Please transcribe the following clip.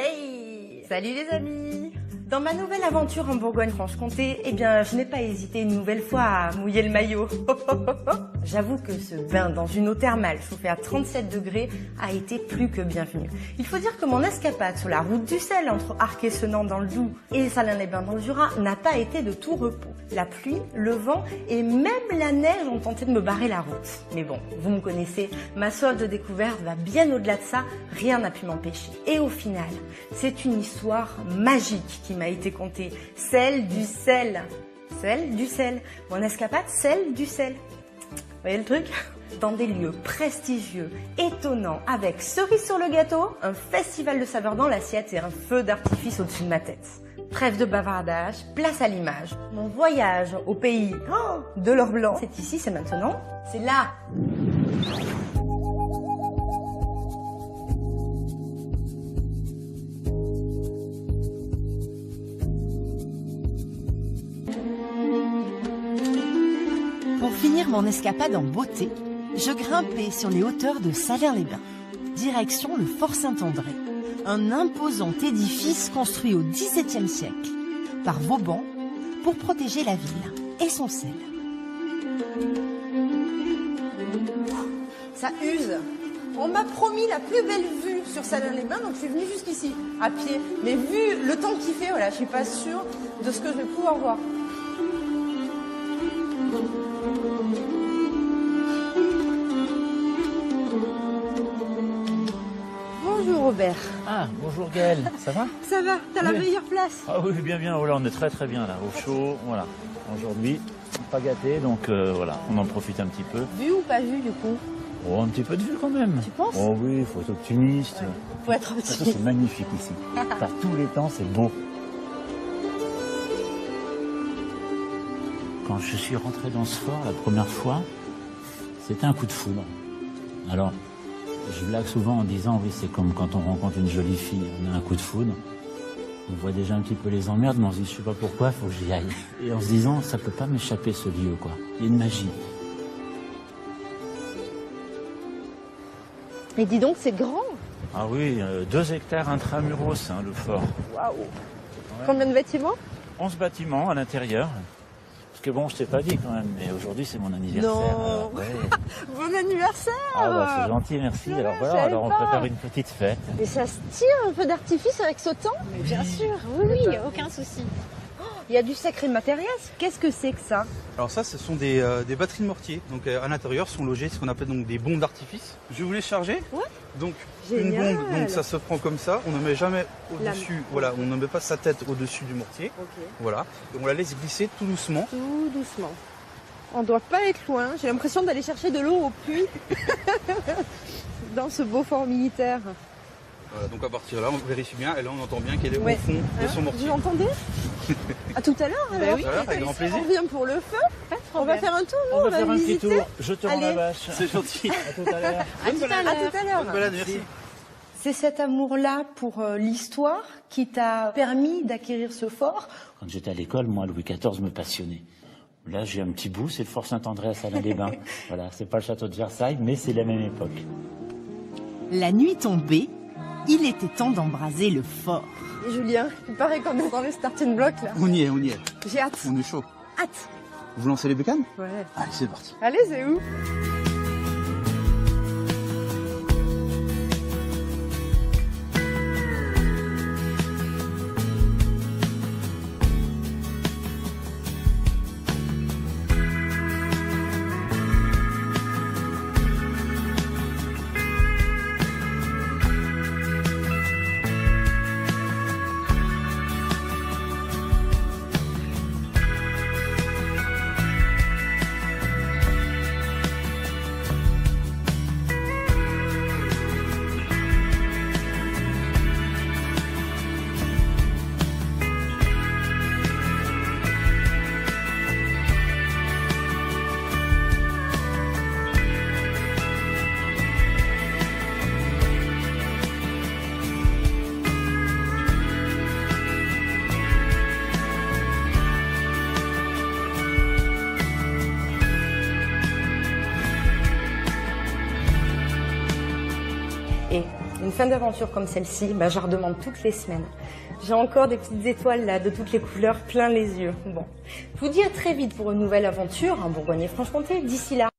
Hey! Salut les amis! Dans ma nouvelle aventure en Bourgogne-Franche-Comté, je n'ai pas hésité une nouvelle fois à mouiller le maillot. J'avoue que ce bain dans une eau thermale chauffée à 37 degrés a été plus que bienvenu. Il faut dire que mon escapade sur la route du sel entre Arc-et-Senans dans le Doubs et Salins-les-Bains dans le Jura n'a pas été de tout repos. La pluie, le vent et même la neige ont tenté de me barrer la route. Mais bon, vous me connaissez, ma soif de découverte va bien au-delà de ça, rien n'a pu m'empêcher. Et au final, c'est une histoire magique qui m'a été contée, celle du sel. Celle du sel. Mon escapade, celle du sel. Vous voyez le truc? Dans des lieux prestigieux, étonnants, avec cerise sur le gâteau, un festival de saveurs dans l'assiette et un feu d'artifice au-dessus de ma tête. Trêve de bavardage, place à l'image. Mon voyage au pays de l'or blanc, c'est ici, c'est maintenant, c'est là. Pour finir mon escapade en beauté, je grimpais sur les hauteurs de Salins-les-Bains, direction le Fort Saint-André, un imposant édifice construit au XVIIe siècle par Vauban pour protéger la ville et son sel. Ça use. On m'a promis la plus belle vue sur Salins-les-Bains, donc je suis venue jusqu'ici, à pied. Mais vu le temps qu'il fait, voilà, je suis pas sûre de ce que je vais pouvoir voir. Bonjour Robert. Ah, bonjour Gaëlle, ça va? Ça va, t'as la Oui. meilleure place. Ah oui, bien, voilà, on est très bien là, au chaud, voilà. Aujourd'hui, pas gâté, donc voilà, on en profite un petit peu. Vue ou pas vue du coup? Oh, un petit peu de vue quand même. Tu penses? Oh oui, il faut être optimiste. Faut être Ça, optimiste. c'est magnifique ici. Par tous les temps, c'est beau. Quand je suis rentré dans ce fort la première fois, c'était un coup de foudre. Alors, je blague souvent en disant, oui, c'est comme quand on rencontre une jolie fille, on a un coup de foudre. On voit déjà un petit peu les emmerdes, mais on se dit, je sais pas pourquoi, faut que j'y aille. Et en se disant, ça peut pas m'échapper ce lieu, quoi. Il y a une magie. Et dis donc, c'est grand. Ah oui, 2 hectares intramuros, le fort. Waouh. Combien de bâtiments? 11 bâtiments à l'intérieur. Parce que bon, je t'ai pas dit quand même, mais aujourd'hui c'est mon anniversaire. Non. Alors, ouais. Bon anniversaire. Ah bah c'est gentil, merci. Alors je voilà, savais alors on pas. prépare une petite fête. Et ça se tire un peu d'artifice avec ce temps? Mais bien sûr, oui, aucun souci. Il y a du sacré matériel. Qu'est-ce que c'est que ça? Alors ça, ce sont des batteries de mortier. Donc à l'intérieur sont logés ce qu'on appelle donc des bombes d'artifice. Je vais vous les charger. Ouais. Donc Génial. une bombe, donc ça se prend comme ça. On ne met jamais au-dessus. Voilà, on ne met pas sa tête au-dessus du mortier. Ok. Voilà. Et on la laisse glisser tout doucement. Tout doucement. On doit pas être loin. J'ai l'impression d'aller chercher de l'eau au puits dans ce beau fort militaire. Voilà, donc à partir de là, on vérifie bien. Et là, on entend bien qu'elle est Ouais. au fond de son mortier. Vous entendez? À tout à l'heure alors. oui, avec grand plaisir. On revient pour le feu. On va faire un tour, nous, On va faire un petit visiter. tour, je te rends Allez. la vache. C'est gentil. À tout à l'heure. À tout à l'heure. Bonne balade, merci. C'est cet amour-là pour l'histoire qui t'a permis d'acquérir ce fort. Quand j'étais à l'école, moi, Louis XIV me passionnait. Là, j'ai un petit bout, c'est le Fort Saint-André à Salins-les-Bains. Voilà, c'est pas le château de Versailles, mais c'est la même époque. La nuit tombée, il était temps d'embraser le fort. Et Julien, il paraît qu'on est dans les starting blocks là. On y est, on y est. J'ai hâte. On est chaud. Hâte. Vous lancez les bécanes? Ouais. Allez, c'est parti. Allez, c'est où? Une fin d'aventure comme celle-ci, j'en redemande toutes les semaines. J'ai encore des petites étoiles là, de toutes les couleurs, plein les yeux. Bon, je vous dis à très vite pour une nouvelle aventure en Bourgogne-Franche-Comté. D'ici là.